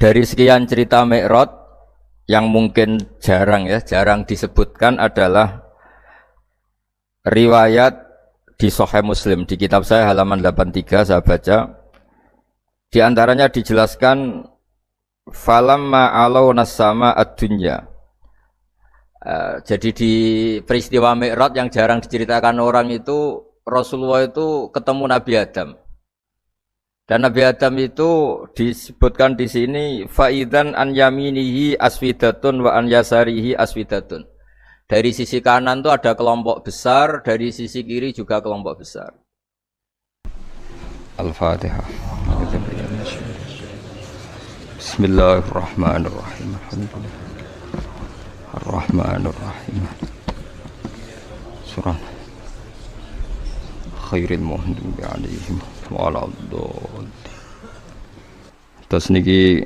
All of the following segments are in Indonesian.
Dari sekian cerita Mi'raj yang mungkin jarang disebutkan adalah riwayat di Sahih Muslim. Di kitab saya halaman 83 saya baca, di antaranya dijelaskan falamma alauna sama ad-dunya. Jadi di peristiwa Mi'raj yang jarang diceritakan orang itu, Rasulullah itu ketemu Nabi Adam. Dan Nabi Adam itu disebutkan di sini faidan an yaminihi aswidatun wa an yasarihi aswidatun. Dari sisi kanan itu ada kelompok besar, dari sisi kiri juga kelompok besar. Al-Fatihah. Bismillahirrahmanirrahim. Ar-Rahmanir-Rahim. Surah Khairil Muhdim alaihim waladhdallin. Terus niki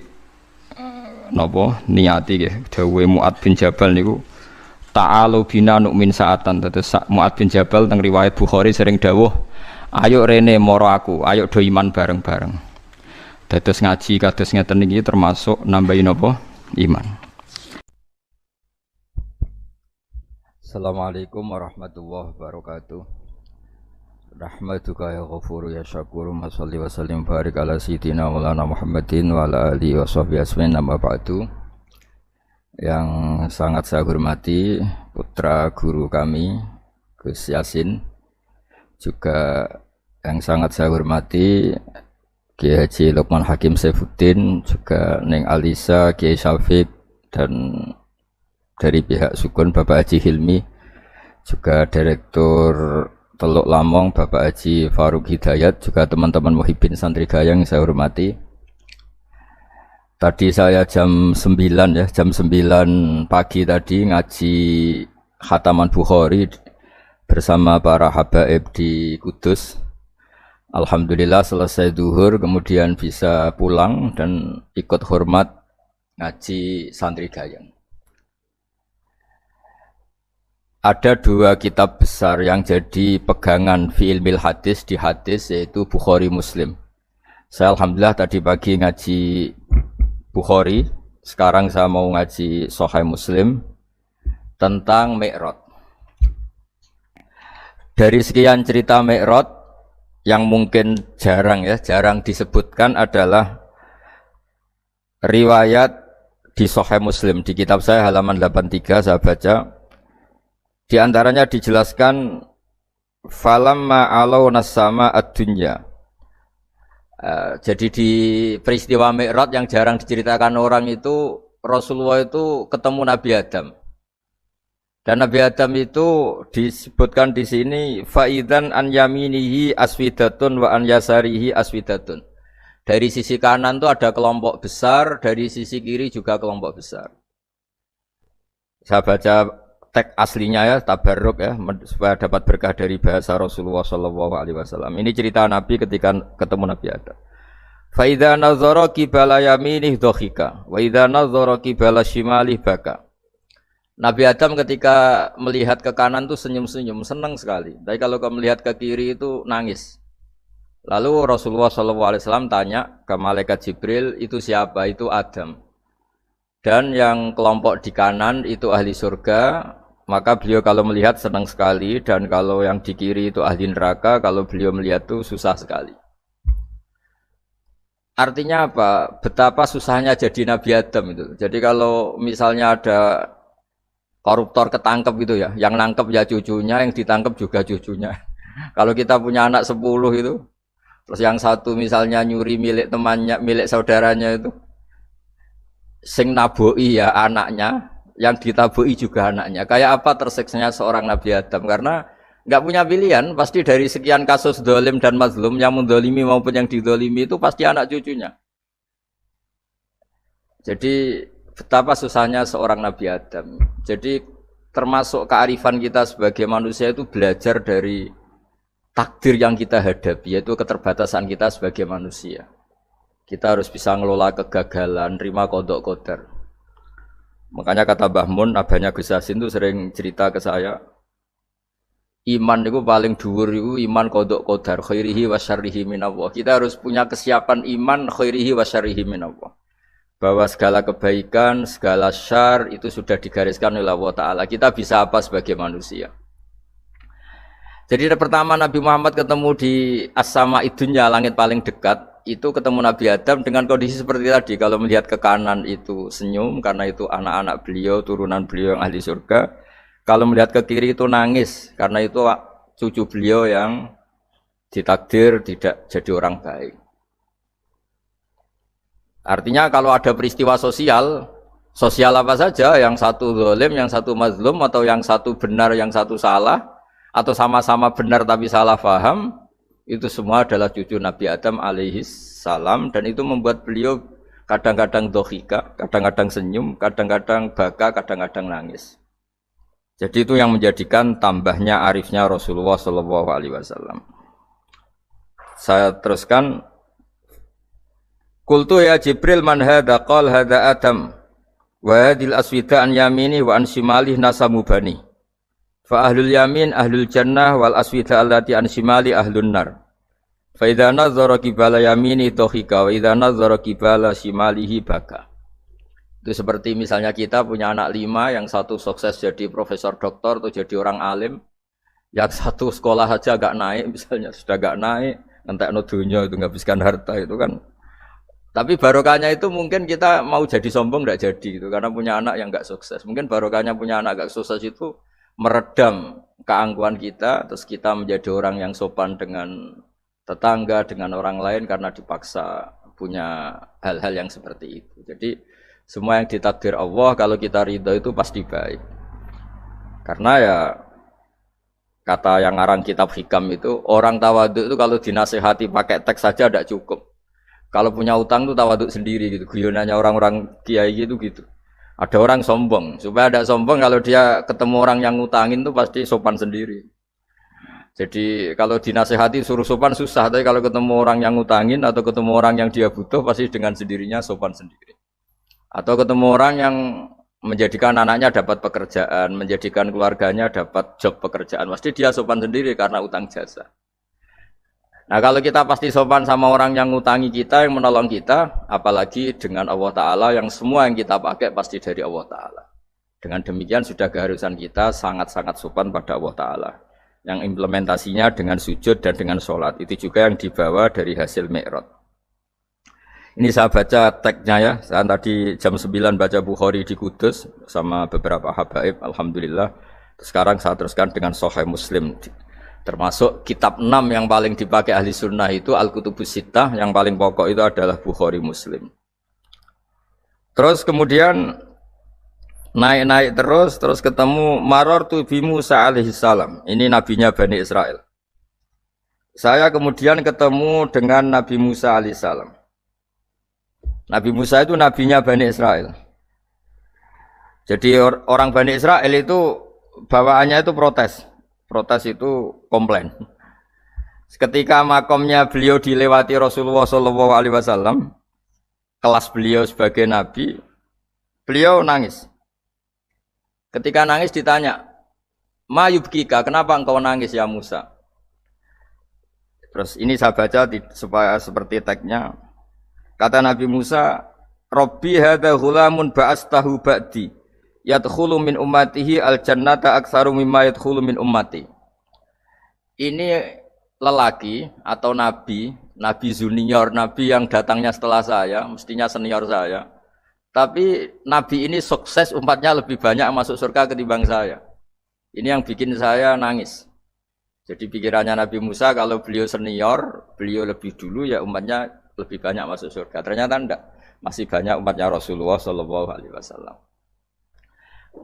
napa niati nggih dawuhe Mu'ad bin Jabal niku ta'alu bina nu'min sa'atan. Terus Mu'ad bin Jabal teng riwayat Bukhari sering dawuh, ayo rene moro aku, ayo do iman bareng-bareng. Dados ngaji kados ngeten niki termasuk nambahi napa iman. Assalamualaikum warahmatullahi wabarakatuh. Rahmatuka ya ghafuru ya syakuru. Mashalli wa sallim barik ala sayyidina maulana Muhammadin wa ala alihi wa sahbihi asmin nama ba'du. Yang sangat saya hormati putra guru kami Gus Yasin, juga yang sangat saya hormati Kiai Haji Lukman Hakim Saifuddin, juga Neng Alisa, Kiai Syafiq, dan dari pihak Sukun Bapak Haji Hilmi, juga Direktur Teluk Lamong Bapak Haji Faruk Hidayat, juga teman-teman Muhibbin Santri Gayang yang saya hormati. Tadi saya jam 9 pagi tadi ngaji Khataman Bukhari bersama para habaib di Kudus. Alhamdulillah selesai duhur kemudian bisa pulang dan ikut hormat ngaji Santri Gayang. Ada dua kitab besar yang jadi pegangan fi ilmil hadis di hadis, yaitu Bukhari Muslim. Saya alhamdulillah tadi pagi ngaji Bukhari, sekarang saya mau ngaji Sahih Muslim tentang Mi'raj. Dari sekian cerita Mi'raj yang mungkin jarang disebutkan adalah riwayat di Sahih Muslim. Di kitab saya halaman 83 saya baca, di antaranya dijelaskan falamma alauna sama ad-dunya. Jadi di peristiwa Mi'raj yang jarang diceritakan orang itu, Rasulullah itu ketemu Nabi Adam. Dan Nabi Adam itu disebutkan di sini faidan an yaminihi aswidatun wa an yasarihi aswidatun. Dari sisi kanan itu ada kelompok besar, dari sisi kiri juga kelompok besar. Saya baca teks aslinya ya, tabarruk ya, supaya dapat berkah dari bahasa Rasulullah SAW. Ini cerita Nabi ketika ketemu Nabi Adam. Fa idza nazara qibala yaminih dhakhika wa idza nazara qibala shimalih baka. Nabi Adam ketika melihat ke kanan itu senyum-senyum, senang sekali. Tapi kalau melihat ke kiri itu nangis. Lalu Rasulullah SAW tanya ke malaikat Jibril, itu siapa? Itu Adam. Dan yang kelompok di kanan itu ahli surga. Maka beliau kalau melihat senang sekali, dan kalau yang di kiri itu ahli neraka, kalau beliau melihat itu susah sekali. Artinya apa? Betapa susahnya jadi Nabi Adam itu. Jadi kalau misalnya ada koruptor ketangkep gitu ya, yang nangkep ya cucunya, yang ditangkep juga cucunya. Kalau kita punya anak 10 itu, terus yang satu misalnya nyuri milik temannya, milik saudaranya itu, sing naboi ya anaknya, yang ditabui juga anaknya. Kayak apa tersiksanya seorang Nabi Adam? Karena nggak punya pilihan, pasti dari sekian kasus dolim dan mazlum, yang mendolimi maupun yang didolimi itu pasti anak cucunya. Jadi betapa susahnya seorang Nabi Adam. Jadi termasuk kearifan kita sebagai manusia itu belajar dari takdir yang kita hadapi, yaitu keterbatasan kita sebagai manusia. Kita harus bisa ngelola kegagalan, terima qadha qadar. Makanya kata Mbah Mun, abahnya Gus Yasin itu sering cerita ke saya, iman itu paling dhuwur itu iman qadha qadar khairihi wa syarrihi minallah. Kita harus punya kesiapan iman khairihi wa syarrihi minallah. bahwa segala kebaikan, segala syar itu sudah digariskan oleh Allah Ta'ala. Kita bisa apa sebagai manusia? Jadi pertama Nabi Muhammad ketemu di as-sama idunya, langit paling dekat, itu ketemu Nabi Adam dengan kondisi seperti tadi. Kalau melihat ke kanan itu senyum, karena itu anak-anak beliau, turunan beliau yang ahli surga. Kalau melihat ke kiri itu nangis, karena itu cucu beliau yang ditakdir tidak jadi orang baik. Artinya kalau ada peristiwa sosial apa saja, yang satu zalim, yang satu mazlum, atau yang satu benar, yang satu salah, atau sama-sama benar tapi salah faham, itu semua adalah cucu Nabi Adam alaihi salam, dan itu membuat beliau kadang-kadang dohika, kadang-kadang senyum, kadang-kadang baka, kadang-kadang nangis. Jadi itu yang menjadikan tambahnya arifnya Rasulullah SAW. Saya teruskan. Qultu ya Jibril man hadza qala hadza Adam wa hadhil aswida an yamini wa an shimali nasamu bani fa ahlul yamin ahlul jannah wal aswida allati an shimali ahlun nar fa idza nazara qibala yamini dhahika wa idza nazara qibala shimalihi baka. Itu seperti misalnya kita punya anak 5, yang satu sukses jadi profesor doktor atau jadi orang alim, yang satu sekolah aja gak naik, misalnya sudah gak naik, entekno dunya itu nghabiskan harta itu kan. Tapi barokahnya itu mungkin kita mau jadi sombong tidak jadi gitu, karena punya anak yang nggak sukses. Mungkin barokahnya punya anak nggak sukses itu meredam keangkuhan kita, terus kita menjadi orang yang sopan dengan tetangga, dengan orang lain karena dipaksa punya hal-hal yang seperti itu. Jadi semua yang ditakdir Allah kalau kita ridho itu pasti baik. Karena ya kata yang ngarang kitab hikam itu, orang tawadhu itu kalau dinasihati pakai teks saja tidak cukup. Kalau punya utang tuh tawaduk sendiri gitu. Guyonannya orang-orang kiai gitu. Ada orang sombong, supaya ada sombong kalau dia ketemu orang yang ngutangin tuh pasti sopan sendiri. Jadi kalau dinasehati suruh sopan susah, tapi kalau ketemu orang yang ngutangin atau ketemu orang yang dia butuh pasti dengan sendirinya sopan sendiri. Atau ketemu orang yang menjadikan anaknya dapat pekerjaan, menjadikan keluarganya dapat job pekerjaan, pasti dia sopan sendiri karena utang jasa. Nah kalau kita pasti sopan sama orang yang ngutangi kita, yang menolong kita, apalagi dengan Allah Ta'ala yang semua yang kita pakai pasti dari Allah Ta'ala. Dengan demikian sudah keharusan kita sangat-sangat sopan pada Allah Ta'ala. Yang implementasinya dengan sujud dan dengan sholat. Itu juga yang dibawa dari hasil Mi'raj. Ini saya baca tagnya ya, saya tadi jam 9 baca Bukhari di Kudus sama beberapa habaib, Alhamdulillah. Sekarang saya teruskan dengan Sahih Muslim. Termasuk kitab 6 yang paling dipakai ahli sunnah itu Al-Kutubus Sittah, yang paling pokok itu adalah Bukhari Muslim. Terus kemudian naik-naik terus ketemu Marartu bi Musa alaihi salam. Ini nabinya Bani Israel. Saya kemudian ketemu dengan Nabi Musa alaihi salam. Nabi Musa itu nabinya Bani Israel. Jadi orang Bani Israel itu bawaannya itu protes. Protes itu komplain. Ketika makomnya beliau dilewati Rasulullah SAW, kelas beliau sebagai nabi, beliau nangis. Ketika nangis ditanya, "Ma yubkika, kenapa engkau nangis ya Musa?" Terus ini saya baca supaya seperti tagnya. Kata Nabi Musa, "Rabbi hadza ghulamun ba'astahu ba'di. Yadkhulu min ummatihi al-jannata aktsaru mimma yadkhulu min ummati." Ini lelaki atau nabi junior, nabi yang datangnya setelah saya, mestinya senior saya. Tapi nabi ini sukses, umatnya lebih banyak masuk surga ketimbang saya. Ini yang bikin saya nangis. Jadi pikirannya Nabi Musa kalau beliau senior, beliau lebih dulu ya umatnya lebih banyak masuk surga. Ternyata enggak, masih banyak umatnya Rasulullah SAW.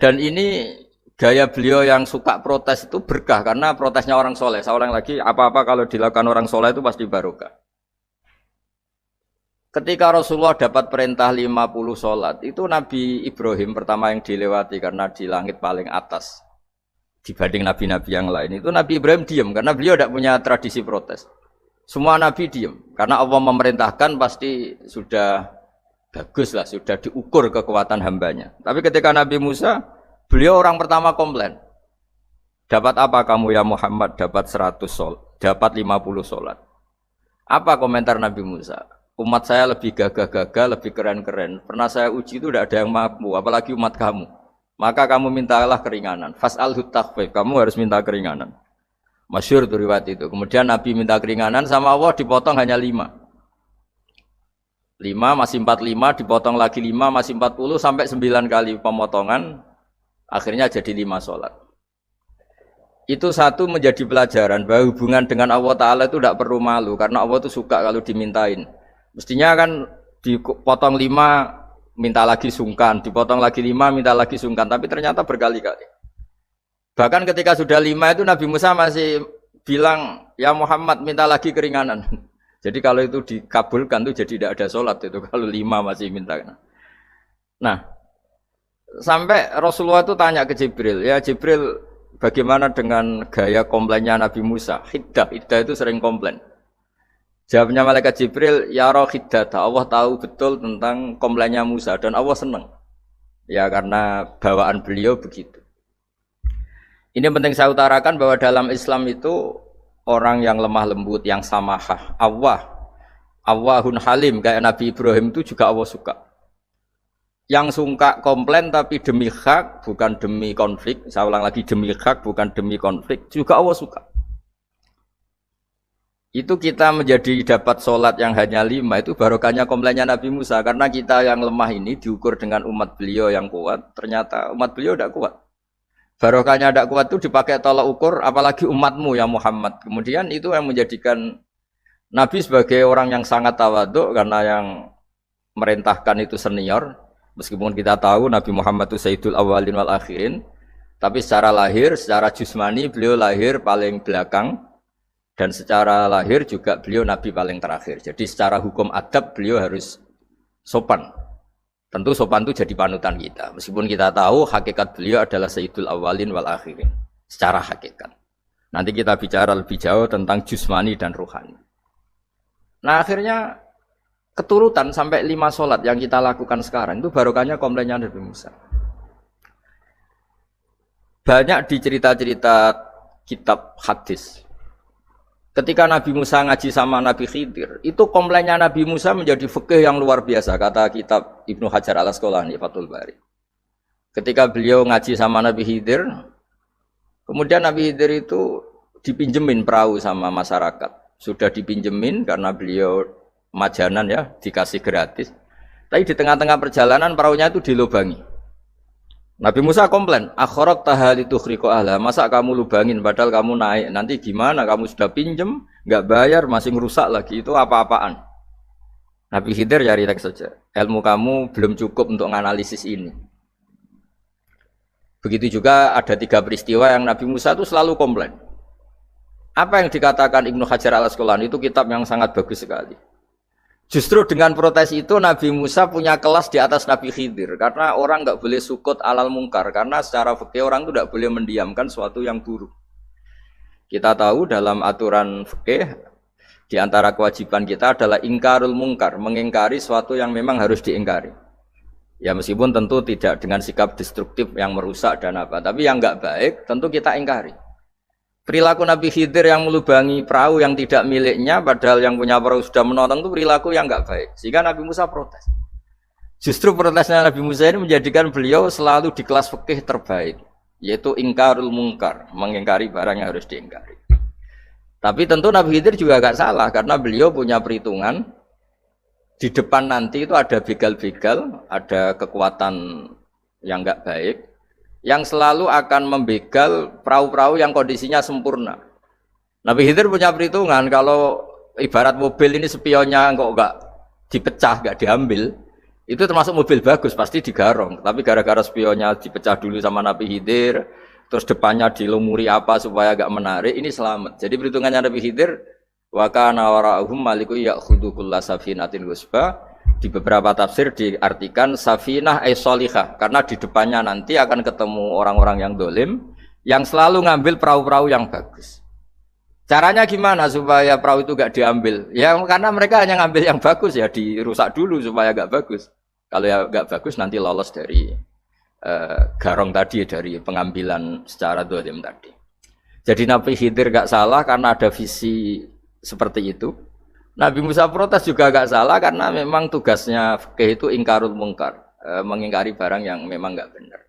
Dan ini gaya beliau yang suka protes itu berkah, karena protesnya orang soleh. Saya ulang lagi, apa-apa kalau dilakukan orang soleh itu pasti barokah. Ketika Rasulullah dapat perintah 50 sholat, itu Nabi Ibrahim pertama yang dilewati karena di langit paling atas dibanding nabi-nabi yang lain. Itu Nabi Ibrahim diam karena beliau tidak punya tradisi protes. Semua nabi diam karena Allah memerintahkan pasti sudah bagus lah, sudah diukur kekuatan hambanya. Tapi ketika Nabi Musa, beliau orang pertama komplain. Dapat apa kamu ya Muhammad? Dapat 100 sholat, dapat 50 sholat. Apa komentar Nabi Musa? umat saya lebih gagah-gagah, lebih keren-keren. Pernah saya uji itu tidak ada yang mampu, apalagi umat kamu. Maka kamu mintalah keringanan. Fas'alhu takhfif, kamu harus minta keringanan. Masyhur tuh riwayat itu. Kemudian Nabi minta keringanan sama Allah dipotong hanya 5. 5 masih 45, dipotong lagi 5 masih 40 sampai 9 kali pemotongan. Akhirnya jadi 5 sholat. Itu satu menjadi pelajaran bahwa hubungan dengan Allah Ta'ala itu tidak perlu malu. Karena Allah itu suka kalau dimintain. Mestinya kan dipotong 5, minta lagi sungkan. Dipotong lagi 5, minta lagi sungkan. Tapi ternyata berkali-kali. Bahkan ketika sudah 5 itu Nabi Musa masih bilang, ya Muhammad minta lagi keringanan. Jadi kalau itu dikabulkan itu jadi tidak ada sholat itu. Kalau 5 masih minta. Nah, sampai Rasulullah itu tanya ke Jibril. Ya Jibril, bagaimana dengan gaya komplainnya Nabi Musa? Hiddah itu sering komplain. Jawabnya malaikat Jibril, ya roh hiddah. Allah tahu betul tentang komplainnya Musa dan Allah senang. Ya karena bawaan beliau begitu. Ini penting saya utarakan bahwa dalam Islam itu orang yang lemah lembut, yang samahah, Allahun halim kayak Nabi Ibrahim itu juga Allah suka. Yang suka komplain tapi demi hak, bukan demi konflik. Saya ulang lagi, demi hak, bukan demi konflik. Juga Allah suka. Itu kita menjadi dapat sholat yang hanya 5. Itu barokahnya komplainnya Nabi Musa. Karena kita yang lemah ini diukur dengan umat beliau yang kuat. Ternyata umat beliau tidak kuat. Barokahnya tidak kuat itu dipakai tolak ukur. Apalagi umatmu ya Muhammad. Kemudian itu yang menjadikan Nabi sebagai orang yang sangat tawaduk. Karena yang merintahkan itu senior. Meskipun kita tahu Nabi Muhammad itu Sayyidul Awwalin wal Akhirin, tapi secara lahir, secara jusmani beliau lahir paling belakang, dan secara lahir juga beliau Nabi paling terakhir. Jadi secara hukum adab beliau harus sopan. Tentu sopan itu jadi panutan kita. Meskipun kita tahu hakikat beliau adalah Sayyidul Awwalin wal Akhirin. Secara hakikat. Nanti kita bicara lebih jauh tentang jusmani dan ruhani. Nah akhirnya keturutan sampai 5 sholat yang kita lakukan sekarang itu barokahnya komplainnya Nabi Musa. Banyak di cerita-cerita kitab hadis. Ketika Nabi Musa ngaji sama Nabi Khidir, itu komplainnya Nabi Musa menjadi fikih yang luar biasa, kata kitab Ibnu Hajar al-Asqalani, Fathul Bari. Ketika beliau ngaji sama Nabi Khidir, kemudian Nabi Khidir itu dipinjemin perahu sama masyarakat. Sudah dipinjemin karena beliau majanan ya, dikasih gratis. Tapi di tengah-tengah perjalanan perahunya itu dilubangi. Nabi Musa komplain, akhirat tahali tukhriqu ahla, masa kamu lubangin padahal kamu naik, nanti gimana, kamu sudah pinjem, nggak bayar, masih ngerusak lagi, itu apa-apaan. Nabi Khidir ya rileks saja, ilmu kamu belum cukup untuk menganalisis ini. Begitu juga ada 3 peristiwa yang Nabi Musa itu selalu komplain. Apa yang dikatakan Ibnu Hajar al-Asqalani itu kitab yang sangat bagus sekali. Justru dengan protes itu Nabi Musa punya kelas di atas Nabi Khidir. Karena orang nggak boleh sukut alal mungkar. Karena secara fikih orang itu tidak boleh mendiamkan sesuatu yang buruk. Kita tahu dalam aturan fikih, di antara kewajiban kita adalah ingkarul mungkar. Mengingkari sesuatu yang memang harus diingkari. Ya meskipun tentu tidak dengan sikap destruktif yang merusak dan apa. Tapi yang nggak baik tentu kita ingkari. Perilaku Nabi Khidir yang melubangi perahu yang tidak miliknya, padahal yang punya perahu sudah menonton, itu perilaku yang enggak baik. Sehingga Nabi Musa protes. Justru protesnya Nabi Musa ini menjadikan beliau selalu di kelas fikih terbaik, yaitu ingkarul mungkar, mengingkari barang yang harus diingkari. Tapi tentu Nabi Khidir juga enggak salah, karena beliau punya perhitungan, di depan nanti itu ada begal-begal, ada kekuatan yang enggak baik, yang selalu akan membegal perahu-perahu yang kondisinya sempurna. Nabi Khidir punya perhitungan, kalau ibarat mobil ini spionnya kok enggak dipecah, enggak diambil, itu termasuk mobil bagus, pasti digarong. Tapi gara-gara spionnya dipecah dulu sama Nabi Khidir, terus depannya dilumuri apa supaya enggak menarik, ini selamat. Jadi perhitungannya Nabi Khidir, wa kana wara'uhum maliku ya'khudhu kulla safinatin ghusba. Di beberapa tafsir diartikan safinah solihah, karena di depannya nanti akan ketemu orang-orang yang dolim yang selalu ngambil perahu-perahu yang bagus. Caranya gimana supaya perahu itu gak diambil? Ya karena mereka hanya ngambil yang bagus, ya dirusak dulu supaya gak bagus. Kalau ya gak bagus nanti lolos dari garong tadi, dari pengambilan secara dolim tadi. Jadi Nabi Khidir gak salah karena ada visi seperti itu. Nabi Musa protes juga agak salah karena memang tugasnya fikih itu ingkarul mungkar, mengingkari barang yang memang nggak benar.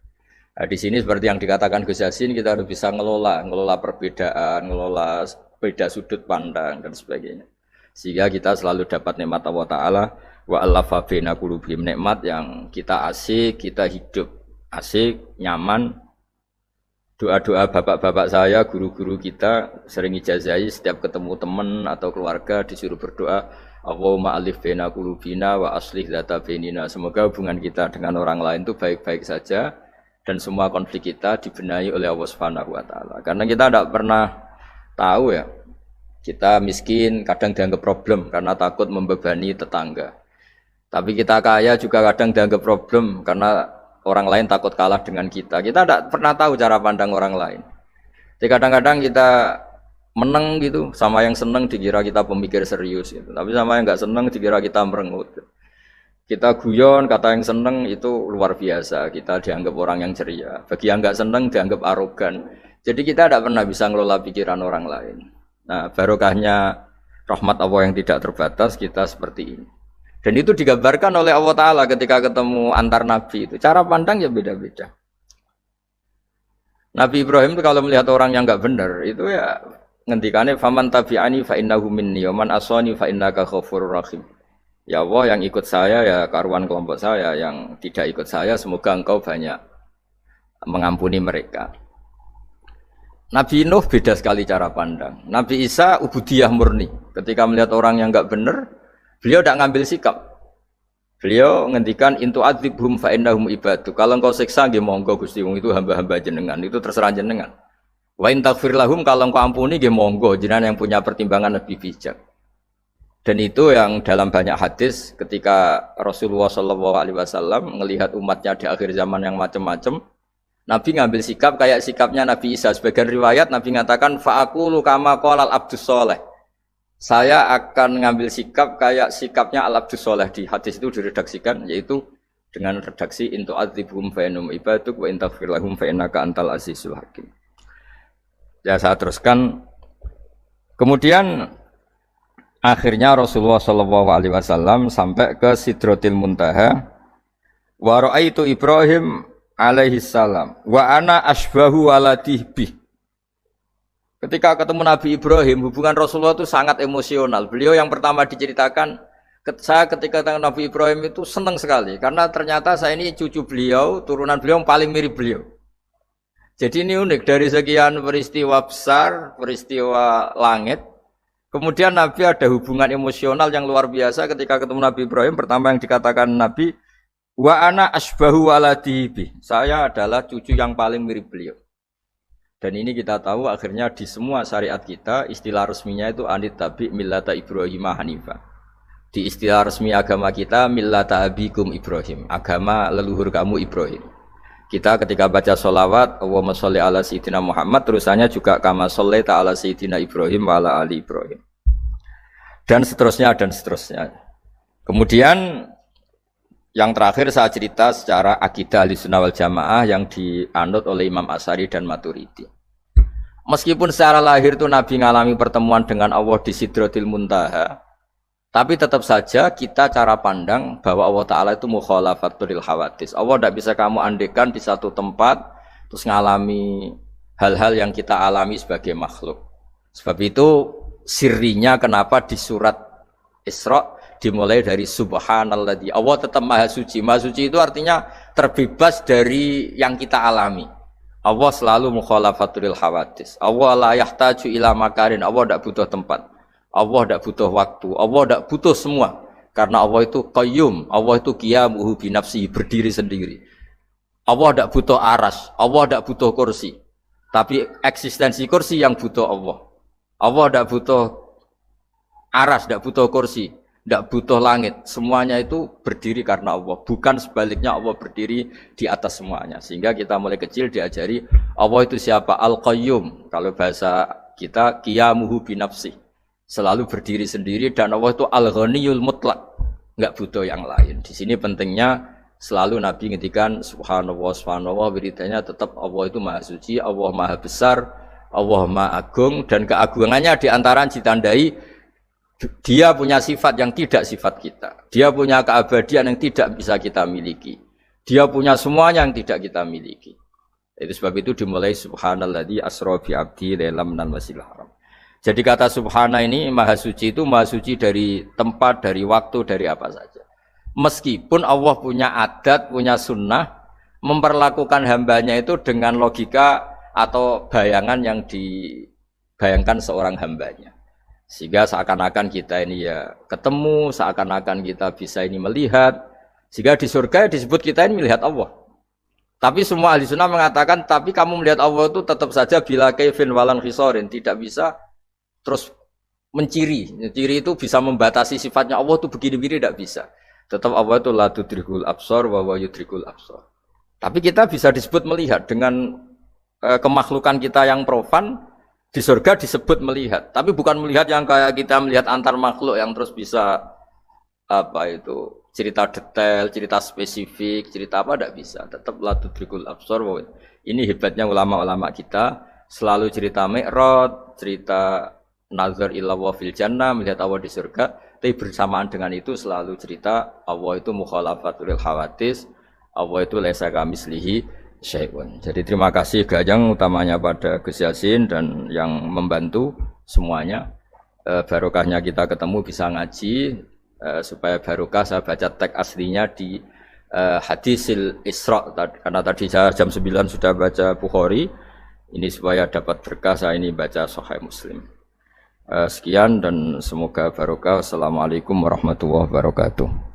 Nah, di sini seperti yang dikatakan Gus Yassin, kita harus bisa ngelola perbedaan, ngelola beda sudut pandang dan sebagainya. Sehingga kita selalu dapat nikmat Allah Ta'ala wa allafa baina qulubihim, nikmat yang kita asik, kita hidup asik, nyaman. Doa-doa bapak-bapak saya, guru-guru kita sering ijazahi setiap ketemu teman atau keluarga disuruh berdoa, Allahumma alif baina qulubina wa aslih dzata bainina. Semoga hubungan kita dengan orang lain itu baik-baik saja dan semua konflik kita dibenahi oleh Allah Subhanahu wa taala. Karena kita tidak pernah tahu ya. Kita miskin kadang dianggap problem karena takut membebani tetangga. Tapi kita kaya juga kadang dianggap problem karena orang lain takut kalah dengan kita. Kita tidak pernah tahu cara pandang orang lain. Jadi kadang-kadang kita menang gitu, sama yang senang dikira kita pemikir serius gitu. Tapi sama yang nggak senang dikira kita merengut. Kita guyon, kata yang senang itu luar biasa. Kita dianggap orang yang ceria. Bagi yang nggak senang dianggap arogan. Jadi kita tidak pernah bisa ngelola pikiran orang lain. Nah, barokahnya rahmat Allah yang tidak terbatas kita seperti ini. Dan itu digambarkan oleh Allah Ta'ala ketika ketemu antar Nabi itu. Cara pandang ya beda-beda. Nabi Ibrahim itu kalau melihat orang yang nggak benar, itu ya ngendikannya faman tabi'ani fa innahu minni wa man asani fa innaka ghafurur rahim. Ya Allah, yang ikut saya ya karuan kelompok saya, yang tidak ikut saya semoga engkau banyak mengampuni mereka. Nabi Nuh beda sekali cara pandang. Nabi Isa ubudiyah murni. Ketika melihat orang yang enggak benar, beliau tidak ngambil sikap. Beliau ngendikan intu adzibhum fa innahum ibadu. Kalau engkau siksa nggih monggo Gusti, wong itu hamba-hamba jenengan, itu terserah jenengan. Wa in taghfir lahum, kalau engkau ampuni nggih monggo, jenengan yang punya pertimbangan lebih bijak. Dan itu yang dalam banyak hadis ketika Rasulullah SAW melihat umatnya di akhir zaman yang macam-macam, Nabi ngambil sikap kayak sikapnya Nabi Isa. Sebagian riwayat Nabi mengatakan fa'aqulu kama qalal abdus soleh. Saya akan ngambil sikap kayak sikapnya al abdus soleh. Di hadis itu diredaksikan yaitu dengan redaksi intu adzibhum fa innahum ibaduk wa in taghfir lahum fa innaka antal azizul hakim. Ya, saya teruskan. Kemudian akhirnya Rasulullah SAW sampai ke Sidratil Muntaha. Wa ra'aitu Ibrahim alaihi salam wa ana asbahu waladih bih. Ketika ketemu Nabi Ibrahim, hubungan Rasulullah itu sangat emosional. Beliau yang pertama diceritakan, saya ketika ketemu Nabi Ibrahim itu senang sekali karena ternyata saya ini cucu beliau, turunan beliau yang paling mirip beliau. Jadi ini unik, dari sekian peristiwa besar, peristiwa langit, kemudian Nabi ada hubungan emosional yang luar biasa ketika ketemu Nabi Ibrahim. Pertama yang dikatakan Nabi, wa ana asbahu waladihi, saya adalah cucu yang paling mirip beliau. Dan ini kita tahu akhirnya di semua syariat kita istilah resminya itu anit tabi millata Ibrahim hanifah. Di istilah resmi agama kita millata abikum Ibrahim, agama leluhur kamu Ibrahim. Kita ketika baca sholawat Allahumma sholli ala sayyidina Muhammad, terusannya juga kama shollaita ala sayyidina Ibrahim wa ala ali Ibrahim. Dan seterusnya dan seterusnya. Kemudian yang terakhir saya cerita secara akidah Ahlussunnah wal Jamaah yang dianut oleh Imam Asy'ari dan Maturidi. Meskipun secara lahir itu Nabi mengalami pertemuan dengan Allah di Sidratil Muntaha, tapi tetap saja kita cara pandang bahwa Allah Ta'ala itu mukhalafatul hawadis. Allah tidak bisa kamu andekan di satu tempat terus mengalami hal-hal yang kita alami sebagai makhluk. Sebab itu sirinya kenapa di surat Isra dimulai dari subhanalladzi. Allah tetap maha suci. Maha suci itu artinya terbebas dari yang kita alami. Allah selalu mukhalafatul hawadis. Allah la yahtaju ila makarin. Allah tidak butuh tempat. Allah tidak butuh waktu. Allah tidak butuh semua. Karena Allah itu qayyum. Allah itu qiyamuhu bi nafsihi, berdiri sendiri. Allah tidak butuh aras. Allah tidak butuh kursi. Tapi eksistensi kursi yang butuh Allah. Allah tidak butuh aras, tidak butuh kursi, tidak butuh langit, semuanya itu berdiri karena Allah, bukan sebaliknya Allah berdiri di atas semuanya. Sehingga kita mulai kecil diajari Allah itu siapa? Al-Qayyum, kalau bahasa kita qiyamuhu binafsi, selalu berdiri sendiri, dan Allah itu Al-Ghaniyul Mutlaq, nggak butuh yang lain. Di sini pentingnya selalu Nabi ngendikan subhanallah, subhanallah, wiridanya tetap Allah itu maha suci, Allah maha besar, Allah maha agung, dan keagungannya diantara ditandai Dia punya sifat yang tidak sifat kita. Dia punya keabadian yang tidak bisa kita miliki. Dia punya semuanya yang tidak kita miliki. Itu sebab itu dimulai subhanalladzi asra bi abdi lailam minal masjidil haram. Jadi kata subhana ini maha suci itu maha suci dari tempat, dari waktu, dari apa saja. Meskipun Allah punya adat, punya sunnah memperlakukan hambanya itu dengan logika atau bayangan yang dibayangkan seorang hambanya. Sehingga seakan-akan kita ini ya ketemu, seakan-akan kita bisa ini melihat. Sehingga di surga disebut kita ini melihat Allah. Tapi semua ahli sunnah mengatakan, tapi kamu melihat Allah itu tetap saja bila kaifin walan khisorin. Tidak bisa terus menciri. Menciri itu bisa membatasi sifatnya Allah itu begini-begini, tidak bisa. Tetap Allah itu la tudrikul absar wa wa yudrikul absar. Tapi kita bisa disebut melihat dengan kemakhlukan kita yang profan. Di surga disebut melihat, tapi bukan melihat yang kayak kita melihat antar makhluk yang terus bisa apa itu cerita detail, cerita spesifik, cerita apa tidak bisa. Tetap la tudrikul absar. Ini hebatnya ulama-ulama kita selalu cerita Mi'raj, cerita nazar ila wa fil jannah, melihat Allah di surga. Tapi bersamaan dengan itu selalu cerita Allah itu mukhalafatul hawadits, Allah itu laisa kamislihi syai'un. Jadi terima kasih Gajang utamanya pada Gus Yasin dan yang membantu semuanya. Barokahnya kita ketemu bisa ngaji supaya barokah saya baca teks aslinya di Hadisil Isra karena tadi saya jam 9 sudah baca Bukhari. Ini supaya dapat berkah saya ini baca Sahih Muslim. Sekian dan semoga barokah. Assalamualaikum warahmatullahi wabarakatuh.